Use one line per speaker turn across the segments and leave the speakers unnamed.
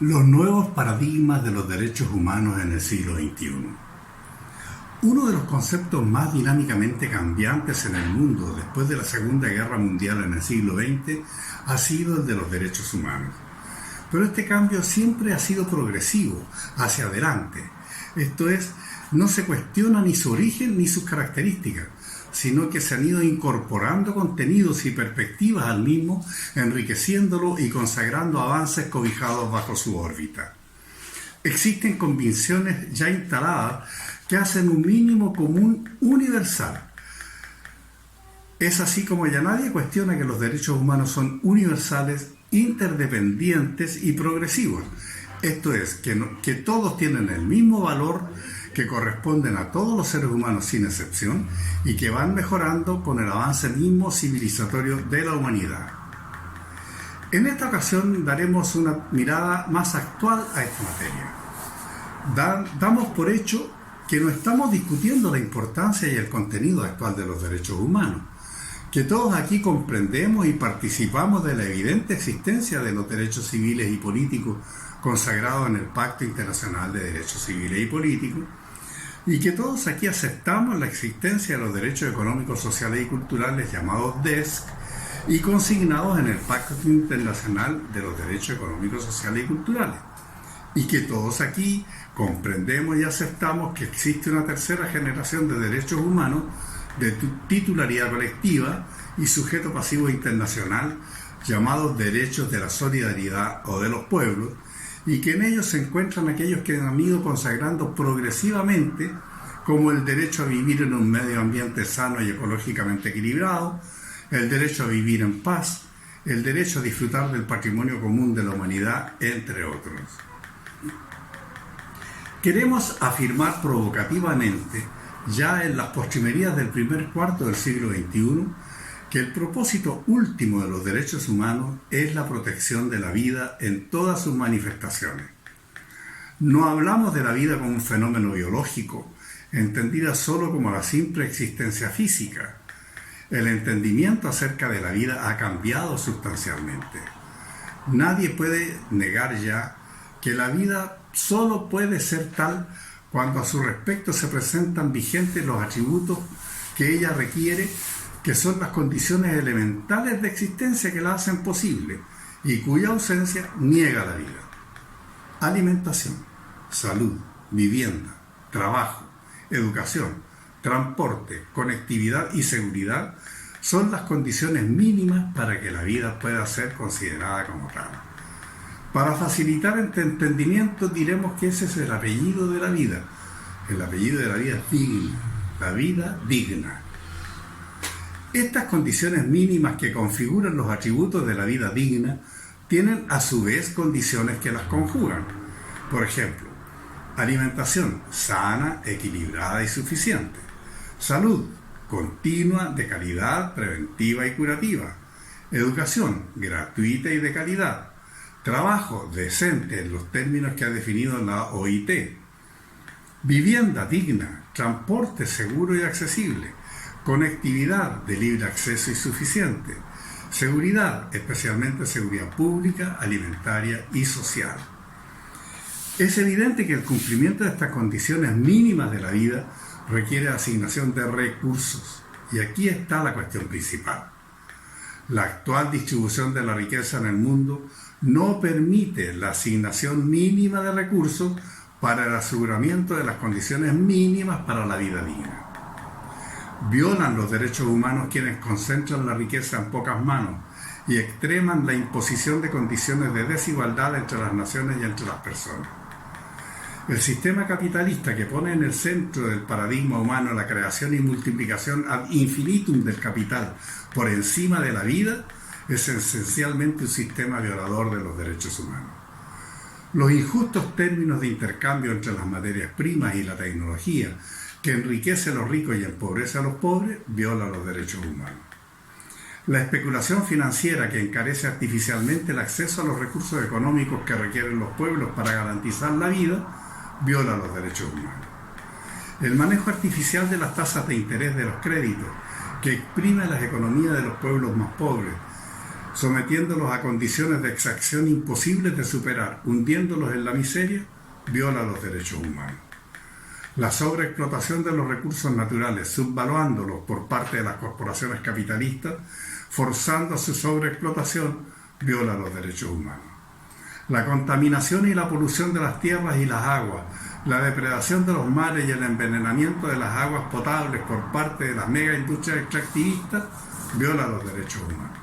Los nuevos paradigmas de los derechos humanos en el siglo XXI. Uno de los conceptos más dinámicamente cambiantes en el mundo después de la Segunda Guerra Mundial en el siglo XX ha sido el de los derechos humanos. Pero este cambio siempre ha sido progresivo, hacia adelante. Esto es, no se cuestiona ni su origen ni sus características, sino que se han ido incorporando contenidos y perspectivas al mismo, enriqueciéndolo y consagrando avances cobijados bajo su órbita. Existen convicciones ya instaladas que hacen un mínimo común universal. Es así como ya nadie cuestiona que los derechos humanos son universales, interdependientes y progresivos. Esto es, que todos tienen el mismo valor, que corresponden a todos los seres humanos sin excepción y que van mejorando con el avance mismo civilizatorio de la humanidad. En esta ocasión daremos una mirada más actual a esta materia. Damos por hecho que no estamos discutiendo la importancia y el contenido actual de los derechos humanos, que todos aquí comprendemos y participamos de la evidente existencia de los derechos civiles y políticos consagrados en el Pacto Internacional de Derechos Civiles y Políticos, y que todos aquí aceptamos la existencia de los derechos económicos, sociales y culturales llamados DESC y consignados en el Pacto Internacional de los Derechos Económicos, Sociales y Culturales, y que todos aquí comprendemos y aceptamos que existe una tercera generación de derechos humanos de titularidad colectiva y sujeto pasivo internacional llamados derechos de la solidaridad o de los pueblos, y que en ellos se encuentran aquellos que han ido consagrando progresivamente, como el derecho a vivir en un medio ambiente sano y ecológicamente equilibrado, el derecho a vivir en paz, el derecho a disfrutar del patrimonio común de la humanidad, entre otros. Queremos afirmar provocativamente, ya en las postrimerías del primer cuarto del siglo XXI, que el propósito último de los derechos humanos es la protección de la vida en todas sus manifestaciones. No hablamos de la vida como un fenómeno biológico, entendida solo como la simple existencia física. El entendimiento acerca de la vida ha cambiado sustancialmente. Nadie puede negar ya que la vida solo puede ser tal cuando a su respecto se presentan vigentes los atributos que ella requiere, que son las condiciones elementales de existencia que la hacen posible y cuya ausencia niega la vida. Alimentación, salud, vivienda, trabajo, educación, transporte, conectividad y seguridad son las condiciones mínimas para que la vida pueda ser considerada como tal. Para facilitar este entendimiento diremos que ese es el apellido de la vida. El apellido de la vida es digna, la vida digna. Estas condiciones mínimas que configuran los atributos de la vida digna tienen a su vez condiciones que las conjugan. Por ejemplo, alimentación sana, equilibrada y suficiente. Salud continua, de calidad, preventiva y curativa. Educación gratuita y de calidad. Trabajo decente en los términos que ha definido la OIT. Vivienda digna, transporte seguro y accesible. Conectividad de libre acceso y suficiente. Seguridad, especialmente seguridad pública, alimentaria y social. Es evidente que el cumplimiento de estas condiciones mínimas de la vida requiere asignación de recursos. Y aquí está la cuestión principal. La actual distribución de la riqueza en el mundo no permite la asignación mínima de recursos para el aseguramiento de las condiciones mínimas para la vida digna. Violan los derechos humanos quienes concentran la riqueza en pocas manos y extreman la imposición de condiciones de desigualdad entre las naciones y entre las personas. El sistema capitalista que pone en el centro del paradigma humano la creación y multiplicación ad infinitum del capital por encima de la vida es esencialmente un sistema violador de los derechos humanos. Los injustos términos de intercambio entre las materias primas y la tecnología, que enriquece a los ricos y empobrece a los pobres, viola los derechos humanos. La especulación financiera que encarece artificialmente el acceso a los recursos económicos que requieren los pueblos para garantizar la vida, viola los derechos humanos. El manejo artificial de las tasas de interés de los créditos, que exprime las economías de los pueblos más pobres, sometiéndolos a condiciones de exacción imposibles de superar, hundiéndolos en la miseria, viola los derechos humanos. La sobreexplotación de los recursos naturales, subvaluándolos por parte de las corporaciones capitalistas, forzando su sobreexplotación, viola los derechos humanos. La contaminación y la polución de las tierras y las aguas, la depredación de los mares y el envenenamiento de las aguas potables por parte de las megaindustrias extractivistas, viola los derechos humanos.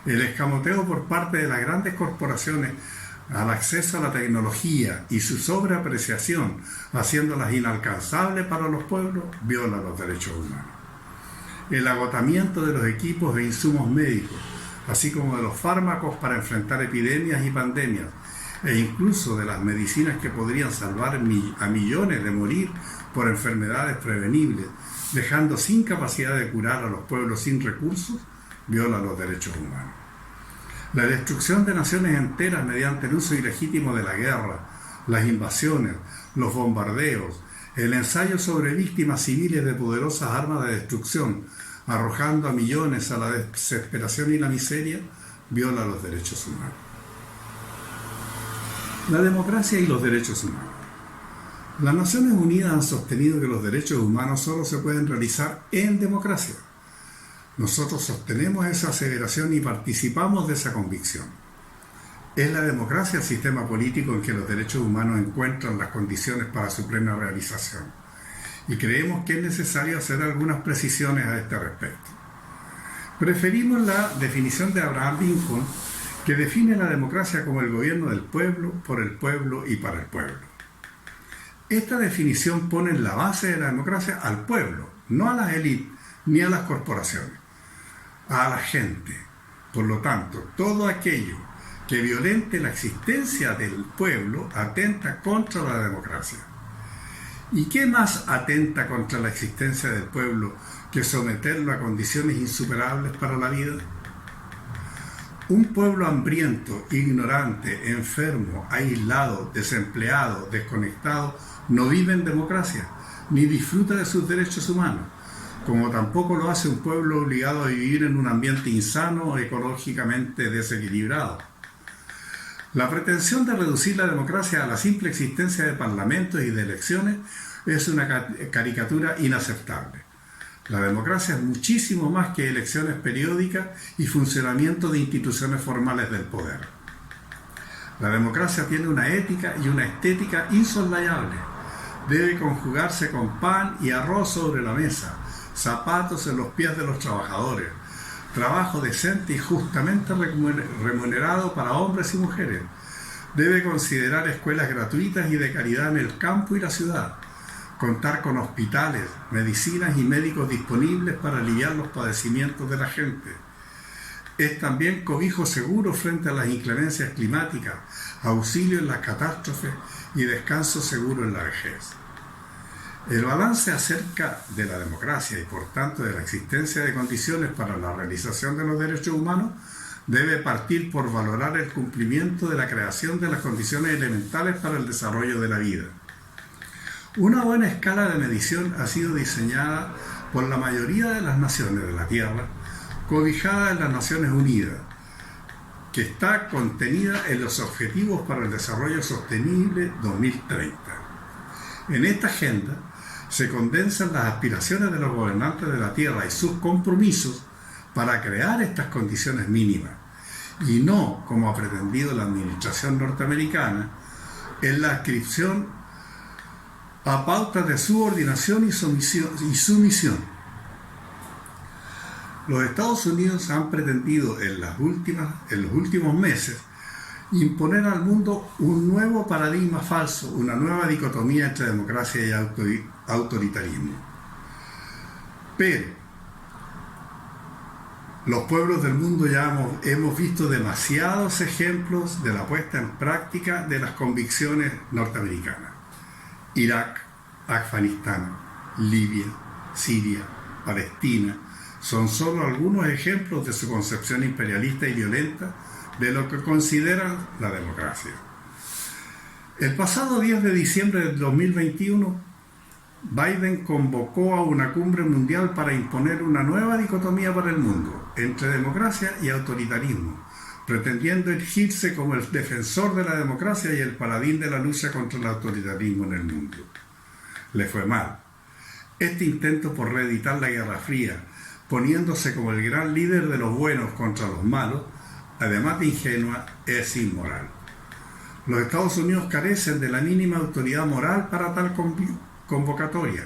El escamoteo por parte de las grandes corporaciones al acceso a la tecnología y su sobreapreciación, haciéndolas inalcanzables para los pueblos, viola los derechos humanos. El agotamiento de los equipos e insumos médicos, así como de los fármacos para enfrentar epidemias y pandemias, e incluso de las medicinas que podrían salvar a millones de morir por enfermedades prevenibles, dejando sin capacidad de curar a los pueblos sin recursos, viola los derechos humanos. La destrucción de naciones enteras mediante el uso ilegítimo de la guerra, las invasiones, los bombardeos, el ensayo sobre víctimas civiles de poderosas armas de destrucción, arrojando a millones a la desesperación y la miseria, viola los derechos humanos. La democracia y los derechos humanos. Las Naciones Unidas han sostenido que los derechos humanos solo se pueden realizar en democracia. Nosotros sostenemos esa aseveración y participamos de esa convicción. Es la democracia el sistema político en que los derechos humanos encuentran las condiciones para su plena realización. Y creemos que es necesario hacer algunas precisiones a este respecto. Preferimos la definición de Abraham Lincoln, que define la democracia como el gobierno del pueblo, por el pueblo y para el pueblo. Esta definición pone en la base de la democracia al pueblo, no a las élites ni a las corporaciones, a la gente. Por lo tanto, todo aquello que violente la existencia del pueblo atenta contra la democracia. ¿Y qué más atenta contra la existencia del pueblo que someterlo a condiciones insuperables para la vida? Un pueblo hambriento, ignorante, enfermo, aislado, desempleado, desconectado, no vive en democracia, ni disfruta de sus derechos humanos, como tampoco lo hace un pueblo obligado a vivir en un ambiente insano o ecológicamente desequilibrado. La pretensión de reducir la democracia a la simple existencia de parlamentos y de elecciones es una caricatura inaceptable. La democracia es muchísimo más que elecciones periódicas y funcionamiento de instituciones formales del poder. La democracia tiene una ética y una estética insoslayables. Debe conjugarse con pan y arroz sobre la mesa, zapatos en los pies de los trabajadores, trabajo decente y justamente remunerado para hombres y mujeres. Debe considerar escuelas gratuitas y de calidad en el campo y la ciudad, contar con hospitales, medicinas y médicos disponibles para aliviar los padecimientos de la gente. Es también cobijo seguro frente a las inclemencias climáticas, auxilio en las catástrofes y descanso seguro en la vejez. El balance acerca de la democracia y por tanto de la existencia de condiciones para la realización de los derechos humanos debe partir por valorar el cumplimiento de la creación de las condiciones elementales para el desarrollo de la vida. Una buena escala de medición ha sido diseñada por la mayoría de las naciones de la Tierra, cobijada en las Naciones Unidas, que está contenida en los Objetivos para el Desarrollo Sostenible 2030. En esta agenda se condensan las aspiraciones de los gobernantes de la Tierra y sus compromisos para crear estas condiciones mínimas, y no, como ha pretendido la administración norteamericana, en la adscripción a pautas de subordinación y sumisión. Los Estados Unidos han pretendido en los últimos meses imponer al mundo un nuevo paradigma falso, una nueva dicotomía entre democracia y autoritarismo. Pero los pueblos del mundo ya hemos visto demasiados ejemplos de la puesta en práctica de las convicciones norteamericanas. Irak, Afganistán, Libia, Siria, Palestina, son solo algunos ejemplos de su concepción imperialista y violenta de lo que consideran la democracia. El pasado 10 de diciembre del 2021, Biden convocó a una cumbre mundial para imponer una nueva dicotomía para el mundo, entre democracia y autoritarismo, pretendiendo erigirse como el defensor de la democracia y el paladín de la lucha contra el autoritarismo en el mundo. Le fue mal. Este intento por reeditar la Guerra Fría, poniéndose como el gran líder de los buenos contra los malos, además de ingenua, es inmoral. Los Estados Unidos carecen de la mínima autoridad moral para tal convocatoria,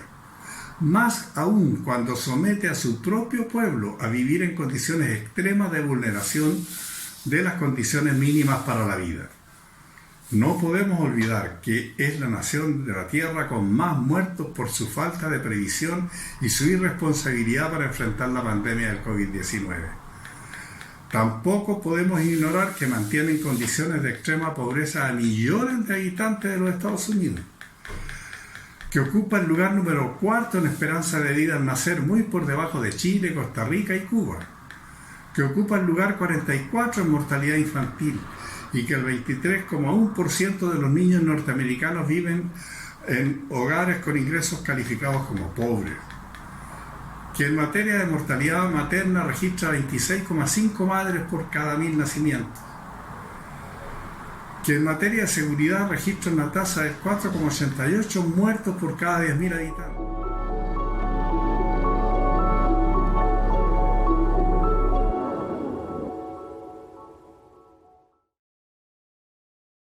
más aún cuando somete a su propio pueblo a vivir en condiciones extremas de vulneración de las condiciones mínimas para la vida. No podemos olvidar que es la nación de la Tierra con más muertos por su falta de previsión y su irresponsabilidad para enfrentar la pandemia del COVID-19. Tampoco podemos ignorar que mantiene en condiciones de extrema pobreza a millones de habitantes de los Estados Unidos, que ocupa el lugar número 4 en esperanza de vida al nacer, muy por debajo de Chile, Costa Rica y Cuba, que ocupa el lugar 44 en mortalidad infantil y que el 23,1% de los niños norteamericanos viven en hogares con ingresos calificados como pobres, que en materia de mortalidad materna registra 26,5 madres por cada 1000 nacimientos, que en materia de seguridad registra una tasa de 4,88 muertos por cada 10.000 habitantes.